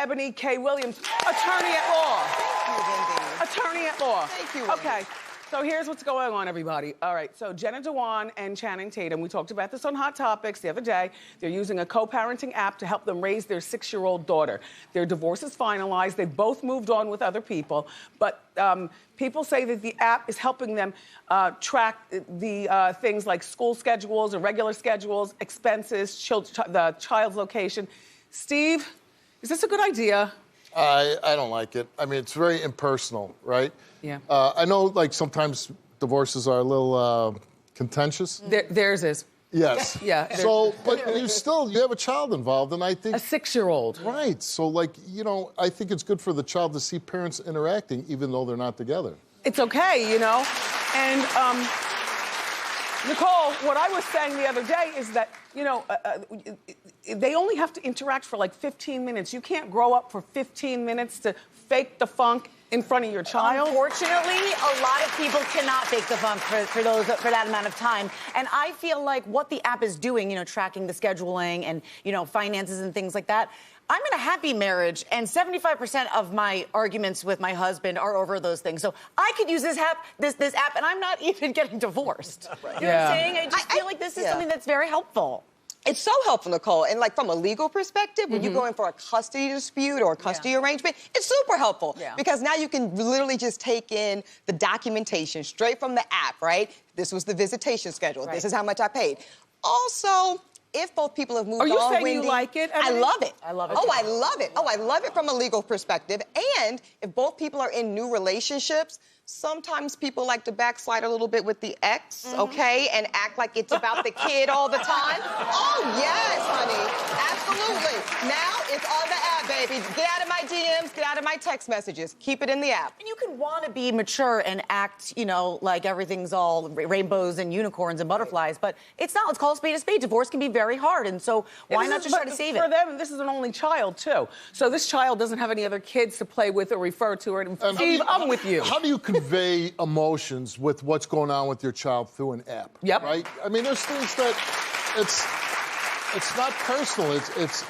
Eboni K. Williams, attorney at law. Thank you, Wendy. Attorney at law. Thank you, Wendy. Okay. So here's what's going on, everybody. All right, so Jenna Dewan and Channing Tatum, we talked about this on Hot Topics the other day. They're using a co-parenting app to help them raise their 6-year-old daughter. Their divorce is finalized. They've both moved on with other people, but people say that the app is helping them track the things like school schedules, irregular schedules, expenses, the child's location. Steve, is this a good idea? I don't like it. I mean, it's very impersonal, right? Yeah. I know, like, sometimes divorces are a little contentious. Theirs is. Yes. Yeah. So, but you have a child involved, and I think... A 6-year-old. Right. So, like, you know, I think it's good for the child to see parents interacting, even though they're not together. It's okay, you know? And, Nicole, what I was saying the other day is that, you know, they only have to interact for like 15 minutes. You can't grow up for 15 minutes to fake the funk in front of your child. Unfortunately, a lot of people cannot fake the funk for that amount of time. And I feel like what the app is doing, you know, tracking the scheduling and, you know, finances and things like that, I'm in a happy marriage, and 75% of my arguments with my husband are over those things. So I could use this app, and I'm not even getting divorced. You know what I'm saying? I just feel like this is something that's very helpful. It's so helpful, Nicole. And like from a legal perspective, when you go in for a custody dispute or a custody arrangement, it's super helpful. Because now you can literally just take in the documentation straight from the app, right? This was the visitation schedule. This is how much I paid. Also, if both people have moved on, Are you saying Wendy, you like it? I love it. I love it. Oh, I love it. Oh, I love it from a legal perspective. And if both people are in new relationships, sometimes people like to backslide a little bit with the ex, okay, and act like it's about the kid all the time. Oh, yes, honey. Absolutely. Now it's on the app, baby. Get out of my DMs, get out of my text messages. Keep it in the app. And you can want to be mature and act, you know, like everything's all rainbows and unicorns and butterflies, but it's not. Let's call a spade a spade. Divorce can be very hard, and so why not just try to save it? For them, this is an only child, too. So this child doesn't have any other kids to play with or refer to. And Steve, I'm with you. How do you convey emotions with what's going on with your child through an app? Yep. Right? I mean, there's things that it's not personal.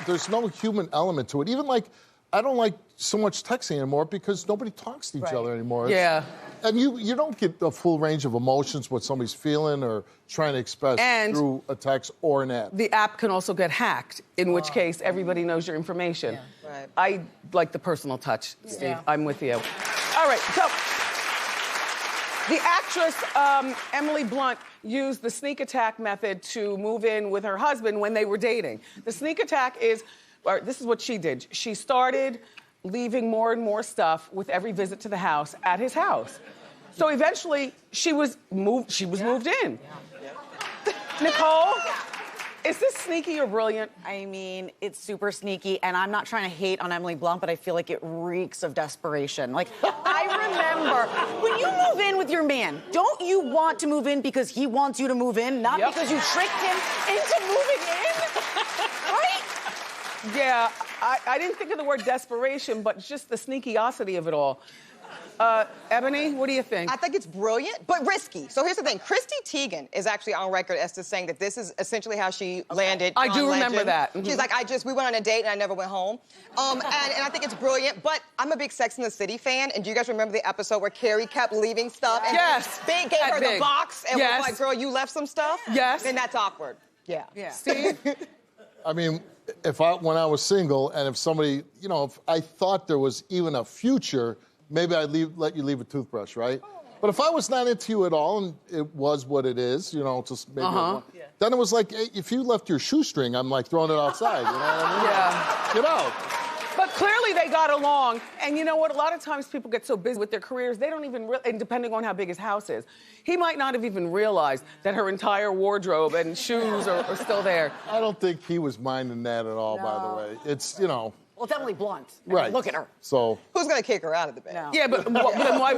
There's no human element to it. Even like, I don't like so much texting anymore because nobody talks to each other anymore. Yeah. And you don't get the full range of emotions, what somebody's feeling or trying to express through a text or an app. The app can also get hacked, in which case everybody knows your information. Yeah. Right. I like the personal touch, Steve. I'm with you. All right, so the actress Emily Blunt used the sneak attack method to move in with her husband when they were dating. The sneak attack is, this is what she did. She started leaving more and more stuff with every visit to the house at his house. So eventually she was moved in. Nicole, is this sneaky or brilliant? I mean, it's super sneaky, and I'm not trying to hate on Emily Blunt, but I feel like it reeks of desperation. Like, I remember, when you move in with your man, don't you want to move in because he wants you to move in, not because you tricked him into moving in? Right? Yeah, I didn't think of the word desperation, but just the sneakyosity of it all. Eboni, what do you think? I think it's brilliant, but risky. So here's the thing. Chrissy Teigen is actually on record as to saying that this is essentially how she landed I do on remember Legend. that. She's like, we went on a date and I never went home. And I think it's brilliant, but I'm a big Sex and the City fan, and do you guys remember the episode where Carrie kept leaving stuff? And Big gave her the box and was like, girl, you left some stuff? Yes. Then that's awkward. Yeah. Steve? I mean, when I was single, and if somebody, you know, if I thought there was even a future, maybe I'd let you leave a toothbrush, right? But if I was not into you at all, and it was what it is, you know, just maybe then it was like, hey, if you left your shoestring, I'm like throwing it outside, you know what I mean? Yeah. Get out. But clearly they got along, and you know what? A lot of times people get so busy with their careers, they don't even, and depending on how big his house is, he might not have even realized that her entire wardrobe and shoes are still there. I don't think he was minding that at all, by the way. It's, you know. Well, it's Emily Blunt. Right. Look at her. So. Who's gonna kick her out of the bed? No. Yeah, but then why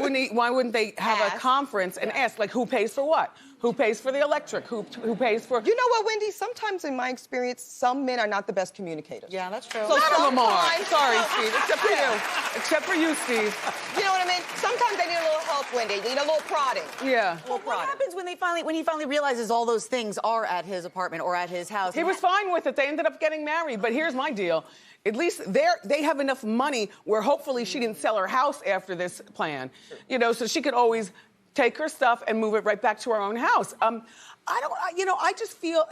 wouldn't they have a conference and ask, like, who pays for what? Who pays for the electric? Who pays for... You know what, Wendy? Sometimes in my experience, some men are not the best communicators. Yeah, that's true. So None of them are. sometimes- Sorry, Steve. Except for you. Except for you, Steve. You know what I mean? Sometimes they need a little help, Wendy. They need a little prodding. Yeah. What happens when he finally realizes all those things are at his apartment or at his house? He was fine with it. They ended up getting married. But here's my deal. At least they have enough money where hopefully she didn't sell her house after this plan, you know, so she could always take her stuff and move it right back to her own house. I just feel,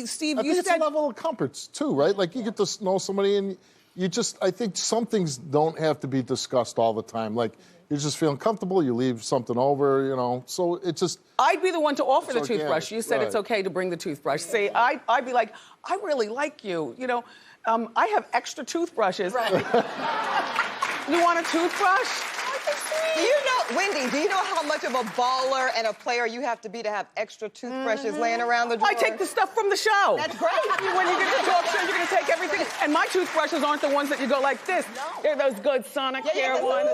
Steve, I think it's a level of comforts too, right? Like you get to know somebody and I think some things don't have to be discussed all the time. Like you're just feeling comfortable, you leave something over, you know, so it's just. I'd be the one to offer the organic, toothbrush. You said it's okay to bring the toothbrush. See, I'd be like, I really like you, you know. I have extra toothbrushes. Right. You want a toothbrush? Do you know, Wendy, do you know how much of a baller and a player you have to have extra toothbrushes laying around the drawer? I take the stuff from the show. That's great. When you get to talk show, you're going to take everything. And my toothbrushes aren't the ones that you go like this. No. They're those good Sonicare ones.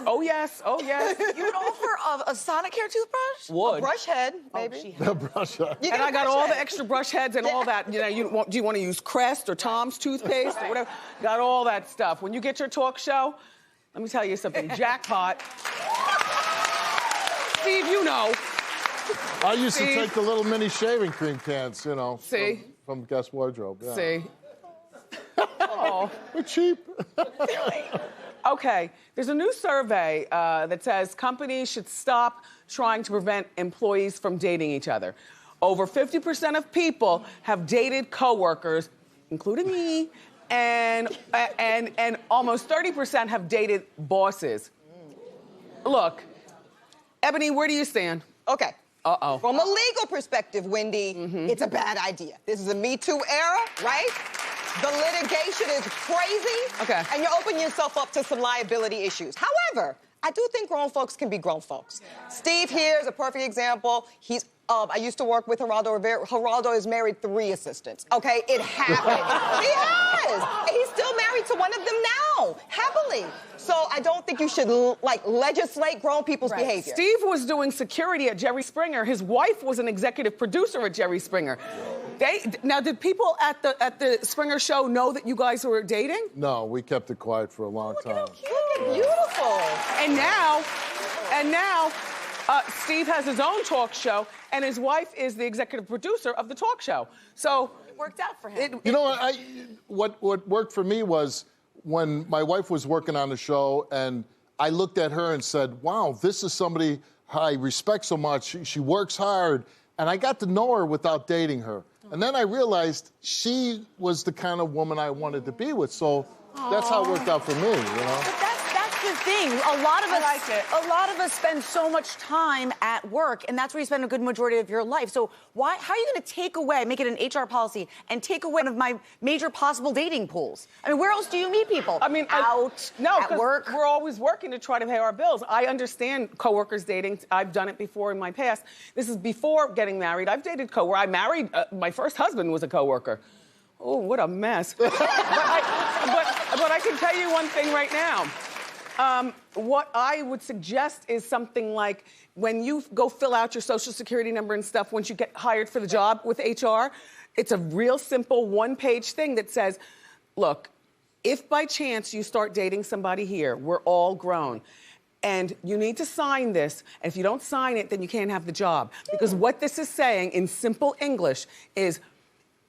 Oh, yes. Oh, yes. You would offer a Sonicare toothbrush? Would. Brush head, maybe. The brush. You And get I a got brush all the head. extra brush heads and all that. You know, do you want to use Crest or Tom's toothpaste or whatever? Got all that stuff. When you get your talk show, let me tell you something. Jackpot. Steve, you know. I used to See? take the little mini shaving cream cans, you know. See? From Guest Wardrobe. Yeah. See? Oh. We're cheap. Okay, there's a new survey that says companies should stop trying to prevent employees from dating each other. Over 50% of people have dated coworkers, including me, and almost 30% have dated bosses. Look, Eboni, where do you stand? Okay. Uh-oh. From a legal perspective, Wendy, it's a bad idea. This is a Me Too era, right? The litigation is crazy. Okay. And you're opening yourself up to some liability issues. However, I do think grown folks can be grown folks. Steve here is a perfect example. I used to work with Geraldo Rivera. Geraldo has married 3 assistants. Okay, it happened. He has. And he's still married to one of them now, happily. So I don't think you should legislate grown people's behavior. Steve was doing security at Jerry Springer. His wife was an executive producer at Jerry Springer. Now, did people at the Springer show know that you guys were dating? No, we kept it quiet for a long time. Look at beautiful. And now, Steve has his own talk show, and his wife is the executive producer of the talk show. So It worked out for him. You know what worked for me was when my wife was working on the show and I looked at her and said, wow, this is somebody I respect so much. She works hard. And I got to know her without dating her. And then I realized she was the kind of woman I wanted to be with. So that's how it worked out for me, you know? But that's the thing. A lot of us spend so much time at work, and that's where you spend a good majority of your life. So how are you going to take away, make it an HR policy, and take away one of my major possible dating pools? I mean, where else do you meet people? I mean, at work. We're always working to try to pay our bills. I understand coworkers dating. I've done it before in my past. This is before getting married. I've dated coworkers. I married. My first husband was a coworker. Oh, what a mess. but I can tell you one thing right now. What I would suggest is something like when you go fill out your social security number and stuff, once you get hired for the job with HR, it's a real simple one-page thing that says, look, if by chance you start dating somebody here, we're all grown, and you need to sign this, and if you don't sign it, then you can't have the job. Because what this is saying in simple English is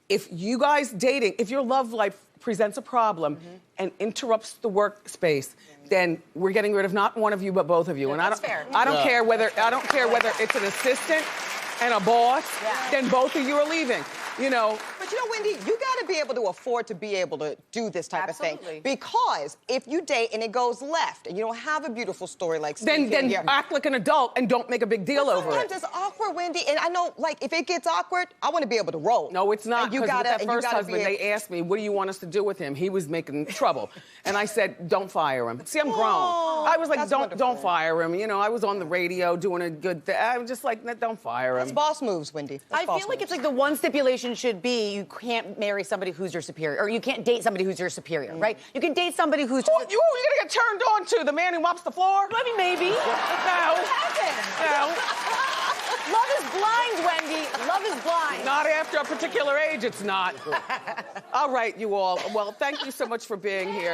if you guys dating, if your love life presents a problem and interrupts the workspace, then we're getting rid of not one of you but both of you. And That's fair. I don't care whether it's an assistant and a boss. Then both of you are leaving. You know. But you know, Wendy, you got to be able to afford to be able to do this type of thing. Because if you date and it goes left and you don't have a beautiful story like Steve then here, act like an adult and don't make a big deal over it. Sometimes it's awkward, Wendy. And I know, like, if it gets awkward, I want to be able to roll. No, it's not. You Because with gotta, that first husband, they asked me, what do you want us to do with him? He was making trouble. And I said, don't fire him. See, I'm grown. I was like, don't fire him. You know, I was on the radio doing a good thing. I was just like, don't fire him. That's boss moves, Wendy. I feel like it's like the one stipulation should be you can't marry somebody who's your superior, or you can't date somebody who's your superior, right? You can date somebody who's Who are you gonna get turned on to? The man who mops the floor? I mean, maybe. No. No. Love is blind, Wendy. Love is blind. Not after a particular age, it's not. All right, you all. Well, thank you so much for being here.